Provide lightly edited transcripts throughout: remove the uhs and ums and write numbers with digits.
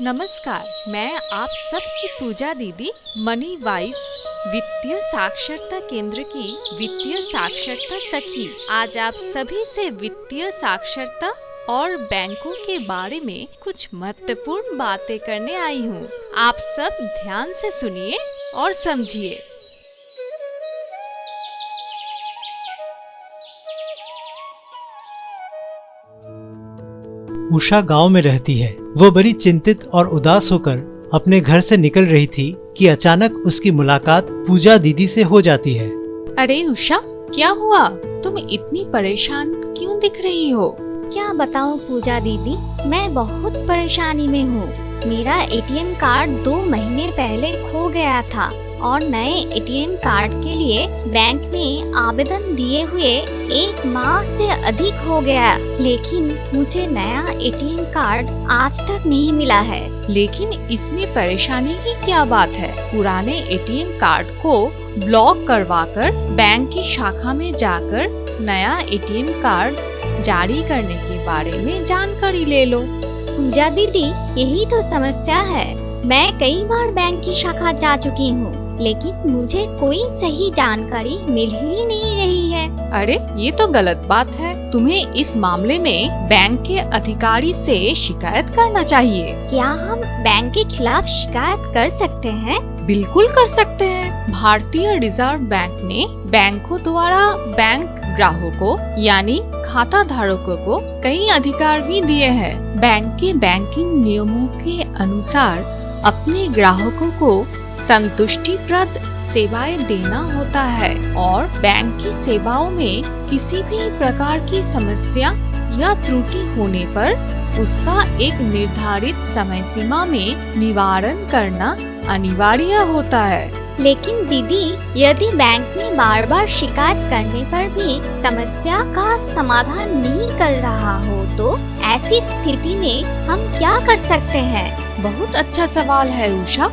नमस्कार, मैं आप सबकी पूजा दीदी मनी वाइज वित्तीय साक्षरता केंद्र की वित्तीय साक्षरता सखी। आज आप सभी से वित्तीय साक्षरता और बैंकों के बारे में कुछ महत्वपूर्ण बातें करने आई हूँ। आप सब ध्यान से सुनिए और समझिए। उषा गांव में रहती है। वो बड़ी चिंतित और उदास होकर अपने घर से निकल रही थी कि अचानक उसकी मुलाकात पूजा दीदी से हो जाती है। अरे उषा, क्या हुआ? तुम इतनी परेशान क्यों दिख रही हो? क्या बताऊं पूजा दीदी, मैं बहुत परेशानी में हूँ। मेरा एटीएम कार्ड 2 महीने पहले खो गया था और नए एटीएम कार्ड के लिए बैंक में आवेदन दिए हुए 1 माह से अधिक हो गया, लेकिन मुझे नया एटीएम कार्ड आज तक नहीं मिला है। लेकिन इसमें परेशानी की क्या बात है? पुराने एटीएम कार्ड को ब्लॉक करवाकर बैंक की शाखा में जाकर नया एटीएम कार्ड जारी करने के बारे में जानकारी ले लो। पूजा दीदी, यही तो समस्या है। मैं कई बार बैंक की शाखा जा चुकी हूँ, लेकिन मुझे कोई सही जानकारी मिल ही नहीं रही है। अरे ये तो गलत बात है। तुम्हें इस मामले में बैंक के अधिकारी से शिकायत करना चाहिए। क्या हम बैंक के खिलाफ शिकायत कर सकते हैं? बिल्कुल कर सकते हैं। भारतीय रिजर्व बैंक ने बैंकों द्वारा बैंक ग्राहकों यानी खाता धारकों को कई अधिकार भी दिए हैं। बैंक के बैंकिंग नियमों के अनुसार अपने ग्राहकों को संतुष्टिप्रद सेवाएं देना होता है और बैंक की सेवाओं में किसी भी प्रकार की समस्या या त्रुटि होने पर उसका एक निर्धारित समय सीमा में निवारण करना अनिवार्य होता है। लेकिन दीदी, यदि बैंक में बार बार शिकायत करने पर भी समस्या का समाधान नहीं कर रहा हो तो ऐसी स्थिति में हम क्या कर सकते हैं? बहुत अच्छा सवाल है उषा।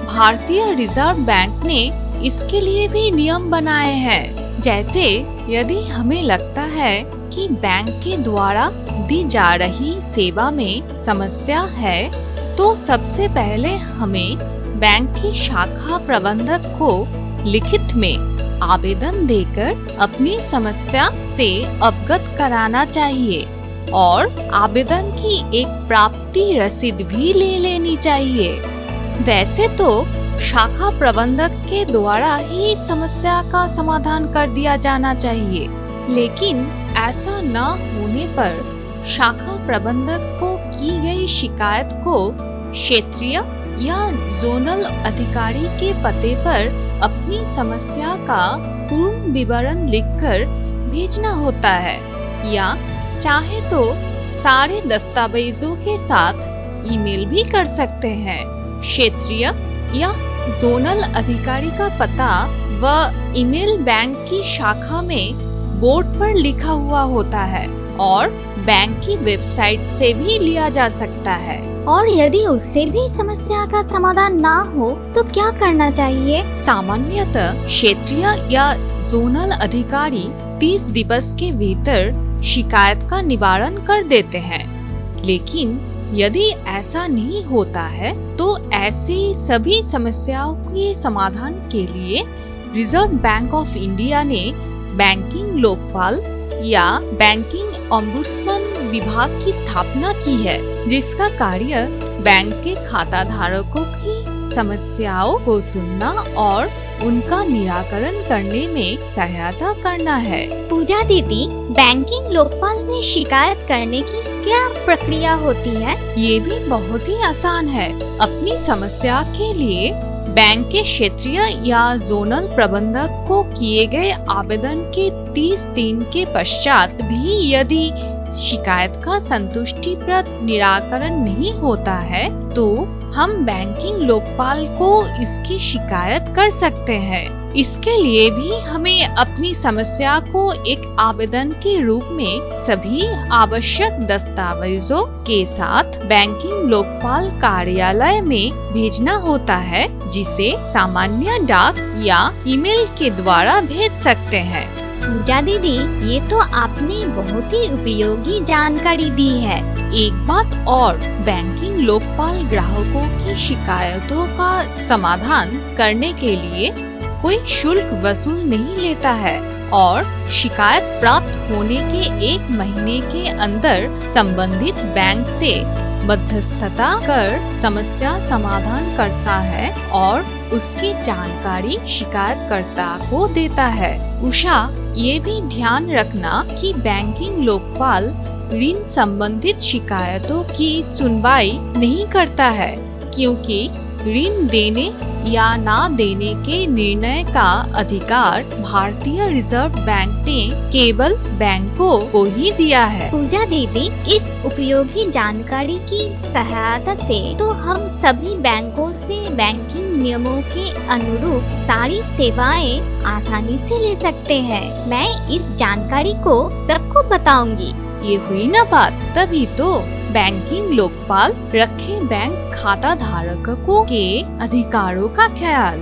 भारतीय रिजर्व बैंक ने इसके लिए भी नियम बनाए हैं। जैसे यदि हमें लगता है कि बैंक के द्वारा दी जा रही सेवा में समस्या है, तो सबसे पहले हमें बैंक की शाखा प्रबंधक को लिखित में आवेदन देकर अपनी समस्या से अवगत कराना चाहिए और आवेदन की एक प्राप्ति रसीद भी ले लेनी चाहिए। वैसे तो शाखा प्रबंधक के द्वारा ही समस्या का समाधान कर दिया जाना चाहिए, लेकिन ऐसा न होने पर शाखा प्रबंधक को की गई शिकायत को क्षेत्रीय या जोनल अधिकारी के पते पर अपनी समस्या का पूर्ण विवरण लिखकर भेजना होता है, या चाहे तो सारे दस्तावेजों के साथ ईमेल भी कर सकते हैं। क्षेत्रीय या जोनल अधिकारी का पता व ईमेल बैंक की शाखा में बोर्ड पर लिखा हुआ होता है और बैंक की वेबसाइट से भी लिया जा सकता है। और यदि उससे भी समस्या का समाधान ना हो तो क्या करना चाहिए? सामान्यतः क्षेत्रीय या जोनल अधिकारी 30 दिवस के भीतर शिकायत का निवारण कर देते हैं, लेकिन यदि ऐसा नहीं होता है तो ऐसी सभी समस्याओं के समाधान के लिए रिजर्व बैंक ऑफ इंडिया ने बैंकिंग लोकपाल या बैंकिंग ओम्बुड्समैन विभाग की स्थापना की है, जिसका कार्य बैंक के खाता धारकों की समस्याओं को सुनना और उनका निराकरण करने में सहायता करना है। पूजा दीदी, बैंकिंग लोकपाल में शिकायत करने की क्या प्रक्रिया होती है? ये भी बहुत ही आसान है। अपनी समस्या के लिए बैंक के क्षेत्रीय या जोनल प्रबंधक को किए गए आवेदन के 30 दिन के पश्चात भी यदि शिकायत का संतुष्टिप्रद निराकरण नहीं होता है तो हम बैंकिंग लोकपाल को इसकी शिकायत कर सकते हैं। इसके लिए भी हमें अपनी समस्या को एक आवेदन के रूप में सभी आवश्यक दस्तावेजों के साथ बैंकिंग लोकपाल कार्यालय में भेजना होता है, जिसे सामान्य डाक या ईमेल के द्वारा भेज सकते हैं। पूजा दीदी, ये तो आपने बहुत ही उपयोगी जानकारी दी है। एक बात और, बैंकिंग लोकपाल ग्राहकों की शिकायतों का समाधान करने के लिए कोई शुल्क वसूल नहीं लेता है और शिकायत प्राप्त होने के 1 महीने के अंदर संबंधित बैंक से मध्यस्थता कर समस्या समाधान करता है और उसकी जानकारी शिकायतकर्ता को देता है। उषा, ये भी ध्यान रखना कि बैंकिंग लोकपाल ऋण संबंधित शिकायतों की सुनवाई नहीं करता है, क्योंकि ऋण देने या ना देने के निर्णय का अधिकार भारतीय रिजर्व बैंक ने केवल बैंकों को ही दिया है। पूजा दीदी, इस उपयोगी जानकारी की सहायता से तो हम सभी बैंकों से बैंकिंग नियमों के अनुरूप सारी सेवाएं आसानी से ले सकते हैं। मैं इस जानकारी को सबको बताऊंगी। ये हुई ना बात, तभी तो बैंकिंग लोकपाल रखे बैंक खाता धारकों के अधिकारों का ख्याल।